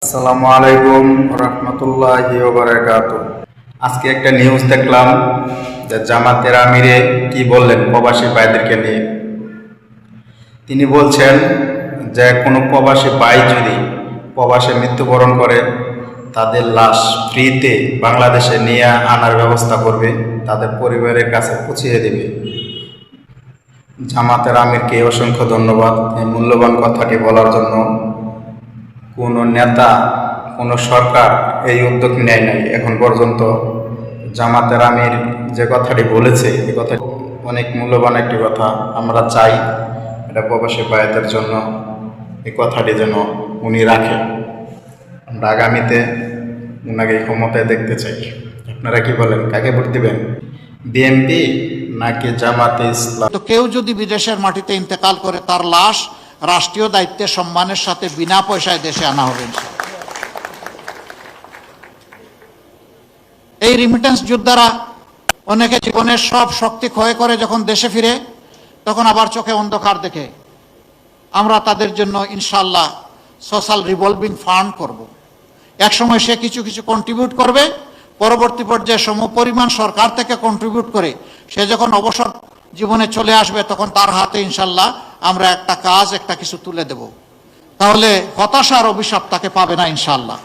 আসসালামু আলাইকুম রহমতুল্লাহি ওয়া বারাকাতুহু। আজকে একটা নিউজ দেখলাম যে জামাতের আমিরে কি বললেন প্রবাসী ভাইদেরকে নিয়ে। তিনি বলছেন যে কোনো প্রবাসী ভাই যদি প্রবাসে মৃত্যুবরণ করে তাদের লাশ ফ্রিতে বাংলাদেশে নিয়ে আনার ব্যবস্থা করবে, তাদের পরিবারের কাছে পৌঁছিয়ে দেবে। জামাতের আমিরকে অসংখ্য ধন্যবাদ এই মূল্যবান কথাটি বলার জন্য। কোনো নেতা, কোনো সরকার এই উদ্যোগ নেয় নাই এখন পর্যন্ত। জামাতের আমির যে কথাটি বলেছে এই কথা অনেক মূল্যবান একটি কথা। আমরা চাই এটা প্রবাসী ভাইদের জন্য এই কথাটি যেন উনি রাখেন। আমরা আগামীতে উনাকে ক্ষমতায় দেখতে চাই। আপনারা কি বলেন, কাকে ভোট দিবেন? বিএনপি নাকি জামাতে ইসলাম? তো কেউ যদি বিদেশের মাটিতে ইন্তেকাল করে তার লাশ রাষ্ট্রীয় দায়িত্বে সম্মানের সাথে বিনা পয়সায় দেশে আনা হবে। এই রিমিটেন্স যোদ্ধারা অনেকে জীবনের সব শক্তি ক্ষয় করে যখন দেশে ফিরে তখন আবার চোখে অন্ধকার দেখে। আমরা তাদের জন্য ইনশাল্লাহ সোশ্যাল রিভলভিং ফান্ড করব। একসময় সে কিছু কিছু কন্ট্রিবিউট করবে, পরবর্তী পর্যায়ে সমপরিমাণ সরকার থেকে কন্ট্রিবিউট করে সে যখন অবসর জীবনে চলে আসবে তখন তার হাতে ইনশাল্লাহ আমরা একটা কাজ, একটা কিছু তুলে দেব। তাহলে হতাশার অভিশাপ তাকে পাবে না ইনশাল্লাহ।